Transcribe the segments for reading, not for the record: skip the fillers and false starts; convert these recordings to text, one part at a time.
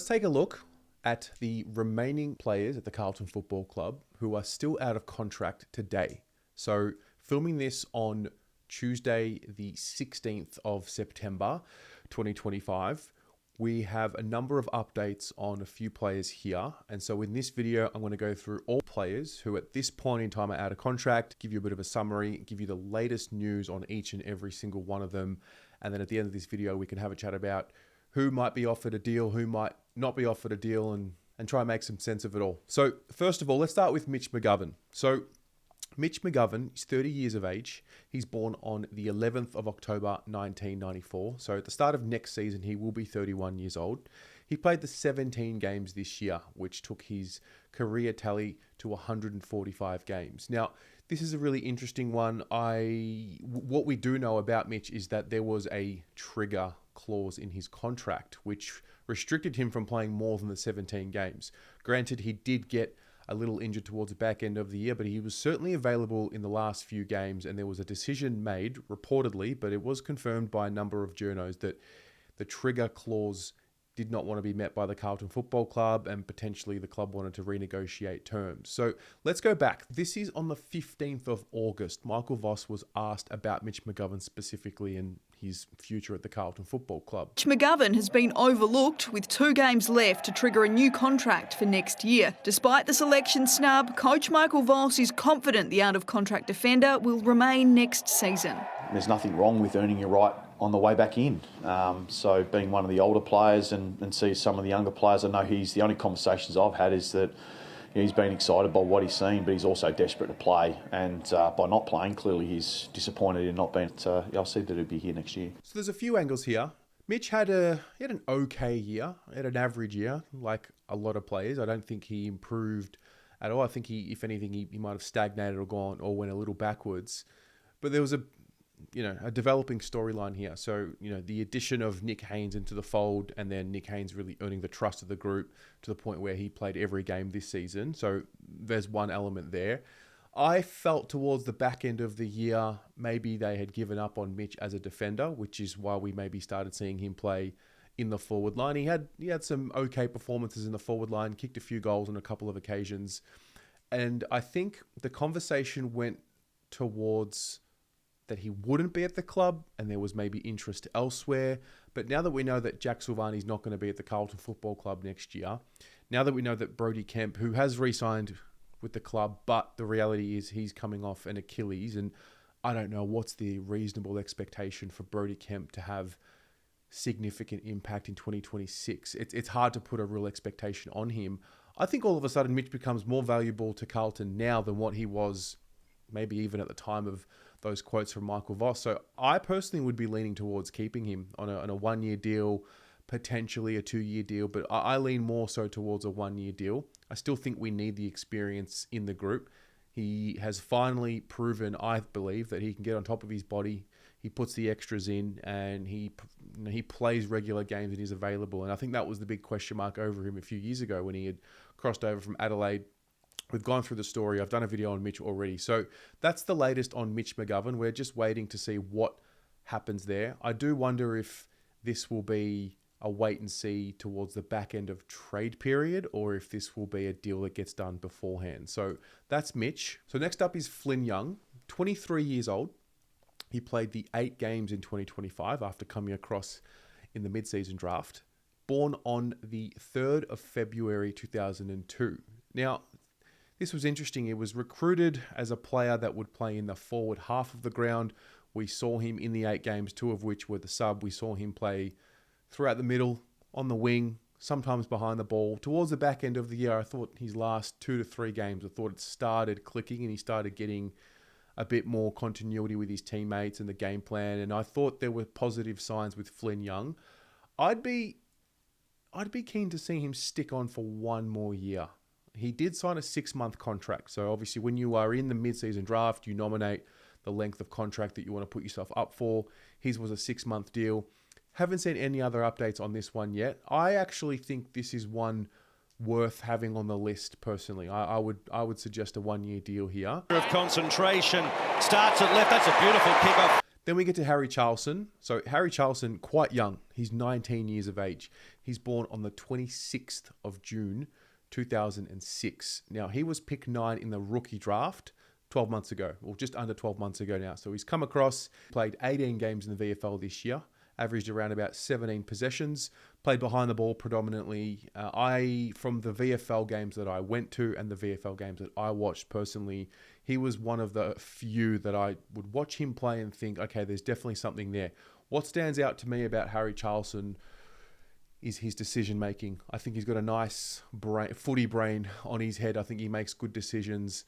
take a look at the remaining players at the Carlton Football Club who are still out of contract today. So filming this on Tuesday, the 16th of September, 2025, we have a number of updates on a few players here. And so in this video, I'm going to go through all players who at this point in time are out of contract, give you a bit of a summary, give you the latest news on each and every single one of them. And then at the end of this video, we can have a chat about who might be offered a deal, who might not be offered a deal, and try and make some sense of it all. So first of all, let's start with Mitch McGovern. So Mitch McGovern is 30 years of age. He's born on the 11th of October, 1994. So at the start of next season, he will be 31 years old. He played the 17 games this year, which took his career tally to 145 games. Now, this is a really interesting one. What we do know about Mitch is that there was a trigger clause in his contract, which restricted him from playing more than the 17 games. Granted, he did get a little injured towards the back end of the year, but he was certainly available in the last few games, and there was a decision made, reportedly, but it was confirmed by a number of journos that the trigger clause did not want to be met by the Carlton Football Club, and potentially the club wanted to renegotiate terms. So let's go back. This is on the 15th of August. Michael Voss was asked about Mitch McGovern specifically and his future at the Carlton Football Club. Mitch McGovern has been overlooked with 2 games left to trigger a new contract for next year. Despite the selection snub, coach Michael Voss is confident the out-of-contract defender will remain next season. There's nothing wrong with earning your right on the way back in. So being one of the older players and see some of the younger players, I know the only conversations I've had is that he's been excited by what he's seen, but he's also desperate to play. And by not playing, clearly he's disappointed in not being. I'll see that he'll be here next year. So there's a few angles here. Mitch had an okay year, had an average year, like a lot of players. I don't think he improved at all. I think if anything, he might have stagnated or went a little backwards. But there was a developing storyline here. So, the addition of Nick Haynes into the fold, and then Nick Haynes really earning the trust of the group to the point where he played every game this season. So there's one element there. I felt towards the back end of the year, maybe they had given up on Mitch as a defender, which is why we maybe started seeing him play in the forward line. He had some okay performances in the forward line, kicked a few goals on a couple of occasions. And I think the conversation went towards that he wouldn't be at the club and there was maybe interest elsewhere. But now that we know that Jack Silvani's not going to be at the Carlton Football Club next year, now that we know that Brodie Kemp, who has re-signed with the club, but the reality is he's coming off an Achilles, and I don't know what's the reasonable expectation for Brodie Kemp to have significant impact in 2026. It's hard to put a real expectation on him. I think all of a sudden Mitch becomes more valuable to Carlton now than what he was maybe even at the time of those quotes from Michael Voss. So I personally would be leaning towards keeping him on a 1-year deal, potentially a 2-year deal, but I lean more so towards a 1-year deal. I still think we need the experience in the group. He has finally proven, I believe, that he can get on top of his body. He puts the extras in, and he plays regular games and is available. And I think that was the big question mark over him a few years ago when he had crossed over from Adelaide. We've gone through the story. I've done a video on Mitch already. So that's the latest on Mitch McGovern. We're just waiting to see what happens there. I do wonder if this will be a wait and see towards the back end of trade period, or if this will be a deal that gets done beforehand. So that's Mitch. So next up is Flynn Young, 23 years old. He played the 8 games in 2025 after coming across in the mid-season draft. Born on the 3rd of February 2002. Now, this was interesting. He was recruited as a player that would play in the forward half of the ground. We saw him in the 8 games, 2 of which were the sub. We saw him play throughout the middle, on the wing, sometimes behind the ball. Towards the back end of the year, I thought his last 2 to 3 games, I thought it started clicking and he started getting a bit more continuity with his teammates and the game plan. And I thought there were positive signs with Flynn Young. I'd be keen to see him stick on for 1 more year. He did sign a 6-month contract. So obviously when you are in the mid-season draft, you nominate the length of contract that you want to put yourself up for. His was a 6-month deal. Haven't seen any other updates on this one yet. I actually think this is one worth having on the list personally. I would suggest a 1-year deal here. Of concentration, starts at left. That's a beautiful kick-off. Then we get to Harry Charlson. So Harry Charlson, quite young. He's 19 years of age. He's born on the 26th of June, 2006. Now, he was pick 9 in the rookie draft 12 months ago, or just under 12 months ago now. So he's come across, played 18 games in the VFL this year, averaged around about 17 possessions, played behind the ball predominantly. From the VFL games that I went to and the VFL games that I watched personally, he was one of the few that I would watch him play and think, okay, there's definitely something there. What stands out to me about Harry Charlson is his decision making. I think he's got a nice footy brain on his head. I think he makes good decisions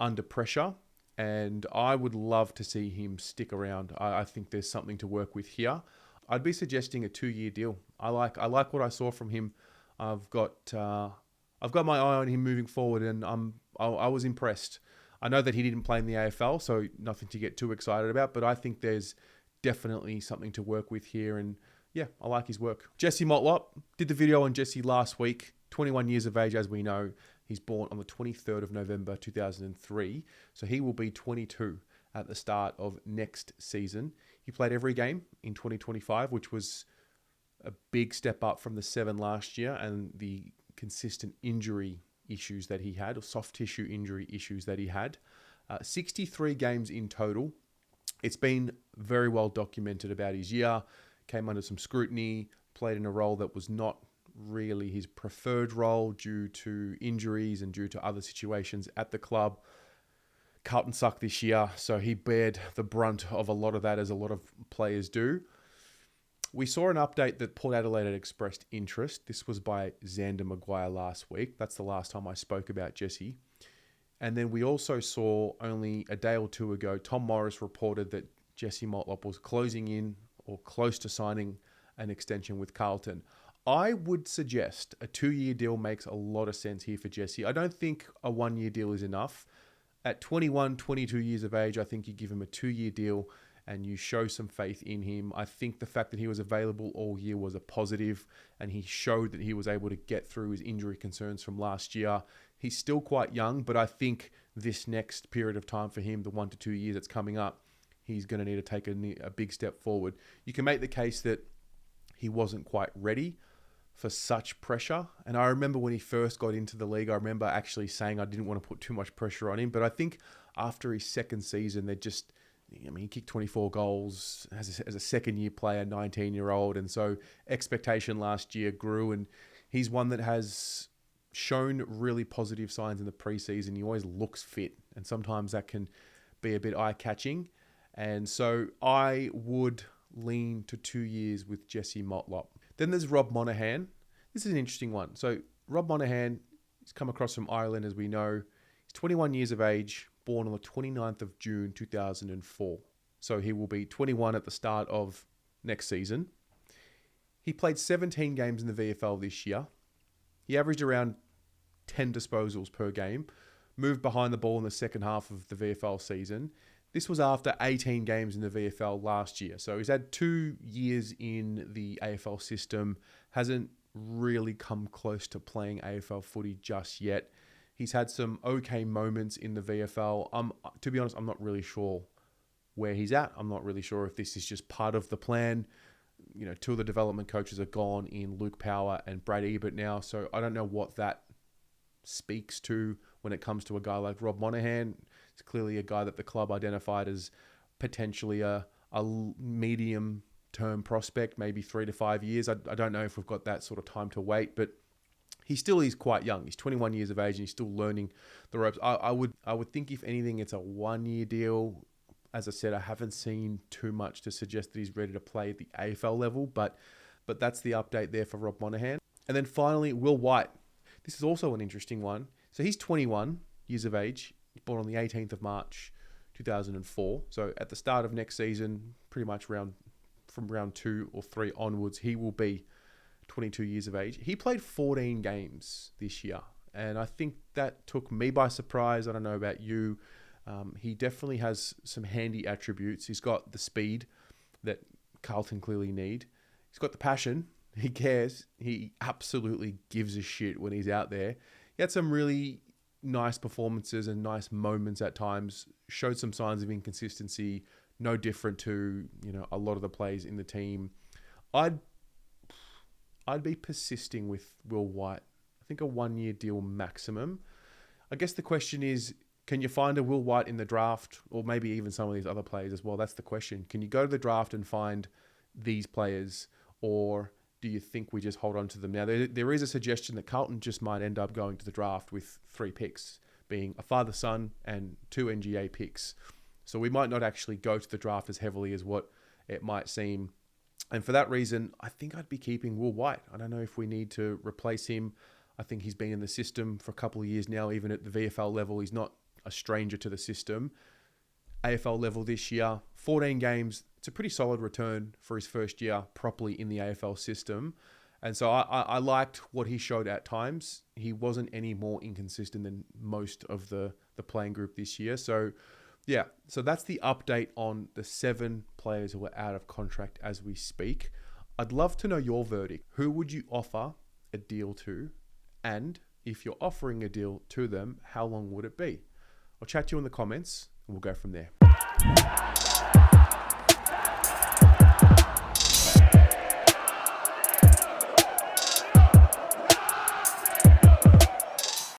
under pressure, and I would love to see him stick around. I think there's something to work with here. I'd be suggesting a 2-year deal. I like what I saw from him. I've got my eye on him moving forward, and I was impressed. I know that he didn't play in the AFL, so nothing to get too excited about, but I think there's definitely something to work with here, and yeah, I like his work. Jesse Motlop, did the video on Jesse last week, 21 years of age as we know. He's born on the 23rd of November 2003, so he will be 22 at the start of next season. He played every game in 2025, which was a big step up from the 7 last year and the consistent injury issues that he had, or soft tissue injury issues that he had. 63 games in total. It's been very well documented about his year. Came under some scrutiny, played in a role that was not really his preferred role due to injuries and due to other situations at the club. Carlton sucked this year, so he bared the brunt of a lot of that, as a lot of players do. We saw an update that Port Adelaide had expressed interest. This was by Xander Maguire last week. That's the last time I spoke about Jesse. And then we also saw, only a day or two ago, Tom Morris reported that Jesse Motlop was closing in or close to signing an extension with Carlton. I would suggest a 2-year deal makes a lot of sense here for Jesse. I don't think a 1-year deal is enough. At 21, 22 years of age, I think you give him a 2-year deal and you show some faith in him. I think the fact that he was available all year was a positive, and he showed that he was able to get through his injury concerns from last year. He's still quite young, but I think this next period of time for him, the 1 to 2 years that's coming up, he's going to need to take a big step forward. You can make the case that he wasn't quite ready for such pressure. And I remember when he first got into the league, I remember actually saying I didn't want to put too much pressure on him. But I think after his second season, he kicked 24 goals as a second-year player, 19-year-old. And so expectation last year grew, and he's one that has shown really positive signs in the preseason. He always looks fit, and sometimes that can be a bit eye-catching. And so I would lean to 2 years with Jesse Motlop. Then there's Rob Monaghan. This is an interesting one. So Rob Monaghan, he's come across from Ireland, as we know. He's 21 years of age, born on the 29th of June, 2004. So he will be 21 at the start of next season. He played 17 games in the VFL this year. He averaged around 10 disposals per game, moved behind the ball in the second half of the VFL season. This was after 18 games in the VFL last year. So he's had 2 years in the AFL system, hasn't really come close to playing AFL footy just yet. He's had some okay moments in the VFL. To be honest, I'm not really sure where he's at. I'm not really sure if this is just part of the plan. 2 of the development coaches are gone in Luke Power and Brad Ebert now. So I don't know what that speaks to when it comes to a guy like Rob Monaghan. It's clearly a guy that the club identified as potentially a medium-term prospect, maybe 3 to 5 years. I don't know if we've got that sort of time to wait, but he still is quite young. He's 21 years of age and he's still learning the ropes. I would think, if anything, it's a 1-year deal. As I said, I haven't seen too much to suggest that he's ready to play at the AFL level, but that's the update there for Rob Monaghan. And then finally, Will White. This is also an interesting one. So he's 21 years of age. He's born on the 18th of March, 2004. So at the start of next season, pretty much from round 2 or 3 onwards, he will be 22 years of age. He played 14 games this year, and I think that took me by surprise. I don't know about you. He definitely has some handy attributes. He's got the speed that Carlton clearly need. He's got the passion. He cares. He absolutely gives a shit when he's out there. He had some really nice performances and nice moments at times, showed some signs of inconsistency no different to, you know, a lot of the players in the team. I'd be persisting with Will White. I think a 1-year deal maximum. I guess the question is, can you find a Will White in the draft, or maybe even some of these other players as well? That's the question. Can you go to the draft and find these players, or do you think we just hold on to them? Now, there is a suggestion that Carlton just might end up going to the draft with 3 picks, being a father-son and 2 NGA picks. So we might not actually go to the draft as heavily as what it might seem. And for that reason, I think I'd be keeping Will White. I don't know if we need to replace him. I think he's been in the system for a couple of years now, even at the VFL level. He's not a stranger to the system. AFL level this year, 14 games. It's a pretty solid return for his first year properly in the AFL system. And so I liked what he showed at times. He wasn't any more inconsistent than most of the playing group this year. So, yeah, so that's the update on the 7 players who are out of contract as we speak. I'd love to know your verdict. Who would you offer a deal to? And if you're offering a deal to them, how long would it be? I'll chat to you in the comments and we'll go from there.